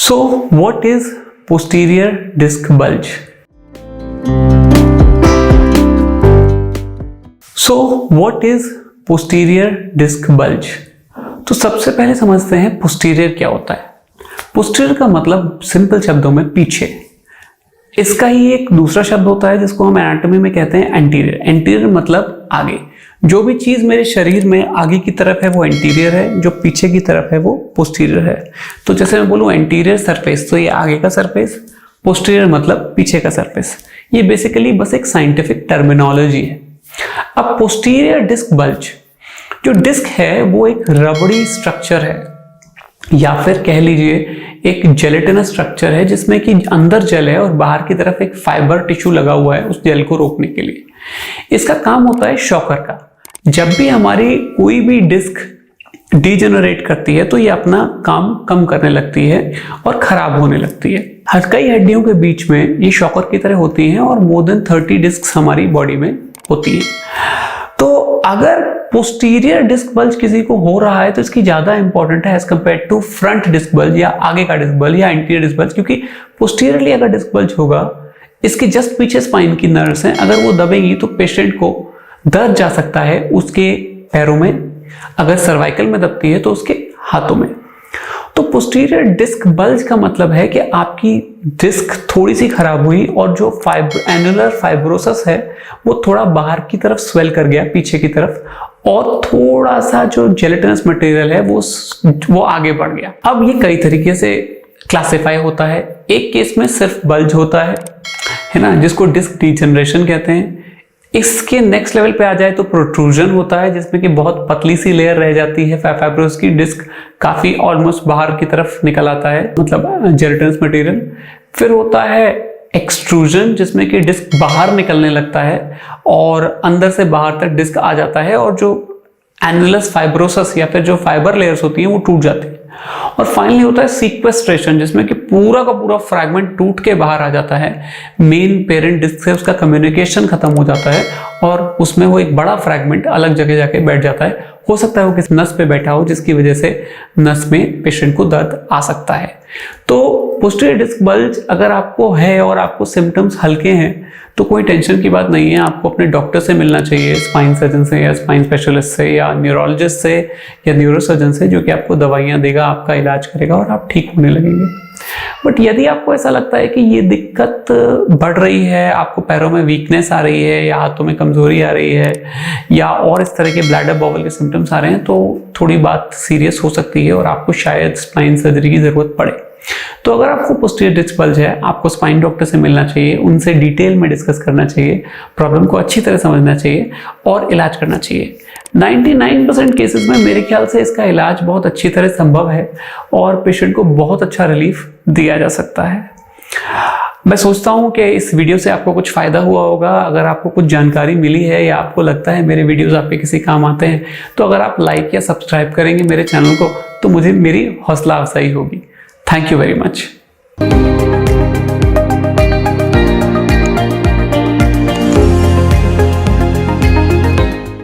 So, what is posterior disc bulge? So, what is posterior disc bulge? तो सबसे पहले समझते हैं posterior क्या होता है। posterior का मतलब सिंपल शब्दों में पीछे। इसका ही एक दूसरा शब्द होता है जिसको हम एनाटॉमी में कहते हैं एंटीरियर। एंटीरियर मतलब आगे। जो भी चीज मेरे शरीर में आगे की तरफ है वो एंटीरियर है, जो पीछे की तरफ है वो पोस्टीरियर है। तो जैसे मैं बोलूं एंटीरियर सरफेस तो ये आगे का सरफेस, पोस्टीरियर मतलब पीछे का सरफेस। ये बेसिकली बस एक साइंटिफिक टर्मिनोलॉजी है। अब पोस्टीरियर डिस्क बल्ज, जो डिस्क है वो एक रबड़ी स्ट्रक्चर है या फिर कह लीजिए एक जेलेटिनस स्ट्रक्चर है जिसमें कि अंदर जेल है और बाहर की तरफ एक फाइबर टिश्यू लगा हुआ है उस जेल को रोकने के लिए। इसका काम होता है शॉकर का। जब भी हमारी कोई भी डिस्क डीजेनरेट करती है तो ये अपना काम कम करने लगती है और खराब होने लगती है। कई हड्डियों के बीच में ये शॉकर की तरह होती हैं और मोर देन 30 डिस्क हमारी बॉडी में होती है। तो अगर पोस्टीरियर डिस्क बल्ज किसी को हो रहा है तो इसकी ज्यादा इंपॉर्टेंट है as compare to front disc bulge या आगे का डिस्क बल्ज या एंटीरियर डिस्क बल्ज, क्योंकि पोस्टीरियरली अगर डिस्क बल्ज होगा, इसके जस्ट पीछे स्पाइन की नर्व्स हैं, अगर वो दबेंगी तो पेशेंट को दर्द जा सकता है उसके पैरों में, अगर सर्वाइकल में दबती है तो उसके हाथों में। तो पोस्टीरियर डिस्क बल्ज का मतलब है कि आपकी डिस्क थोड़ी सी खराब हुई और जो एनुलर फाइब्रोसिस है वो थोड़ा बाहर की तरफ स्वेल कर गया पीछे की तरफ, और थोड़ा सा जो जेलेटिनस मटेरियल है वो आगे बढ़ गया। अब ये कई तरीके से क्लासिफाई होता है। एक केस में सिर्फ बल्ज होता है ना, जिसको डिस्क डीजनरेशन कहते हैं। इसके नेक्स्ट लेवल पे आ जाए तो प्रोट्रूजन होता है जिसमें कि बहुत पतली सी लेयर रह जाती है फाइब्रोस की, डिस्क काफी ऑलमोस्ट बाहर की तरफ निकल आता है, मतलब जेलेटिनस मटेरियल। फिर होता है एक्सट्रूजन जिसमें कि डिस्क बाहर निकलने लगता है और अंदर से बाहर तक डिस्क आ जाता है और जो एनुलस फाइब्रोसिस या फिर जो फाइबर लेयर्स होती हैं वो टूट जाती है। और फाइनली होता है सीक्वेस्ट्रेशन जिसमें कि पूरा का पूरा फ्रैगमेंट टूट के बाहर आ जाता है, मेन पेरेंट डिस्क से उसका कम्युनिकेशन खत्म हो जाता है और उसमें वो एक बड़ा फ्रैगमेंट अलग जगह जाके बैठ जाता है। हो सकता है वो किसी नस पे बैठा हो जिसकी वजह से नस में पेशेंट को दर्द आ सकता है। तो पोस्टीरियर डिस्क बल्ज अगर आपको है और आपको सिम्टम्स हल्के हैं तो कोई टेंशन की बात नहीं है, आपको अपने डॉक्टर से मिलना चाहिए, स्पाइन सर्जन से या स्पाइन स्पेशलिस्ट से या न्यूरोलॉजिस्ट से या न्यूरोसर्जन से, जो कि आपको दवाइयाँ देगा, आपका इलाज करेगा और आप ठीक होने लगेंगे। बट यदि आपको ऐसा लगता है कि ये दिक्कत बढ़ रही है, आपको पैरों में वीकनेस आ रही है या हाथों में कमजोरी आ रही है या और इस तरह के ब्लैडर बॉबल के सिम्टम्स आ रहे हैं तो थोड़ी बात सीरियस हो सकती है और आपको शायद स्पाइन सर्जरी की जरूरत पड़े। तो अगर आपको पोस्टीरियर डिस्क बल्ज है, आपको स्पाइन डॉक्टर से मिलना चाहिए, उनसे डिटेल में डिस्कस करना चाहिए, प्रॉब्लम को अच्छी तरह समझना चाहिए और इलाज करना चाहिए। 99% केसेस में मेरे ख्याल से इसका इलाज बहुत अच्छी तरह संभव है और पेशेंट को बहुत अच्छा रिलीफ दिया जा सकता है। मैं सोचता हूं कि इस वीडियो से आपको कुछ फायदा हुआ होगा। अगर आपको कुछ जानकारी मिली है या आपको लगता है मेरे वीडियोस आपके किसी काम आते हैं तो अगर आप लाइक या सब्सक्राइब करेंगे मेरे चैनल को तो मुझे मेरी हौसला अफजाई होगी। Thank you very much.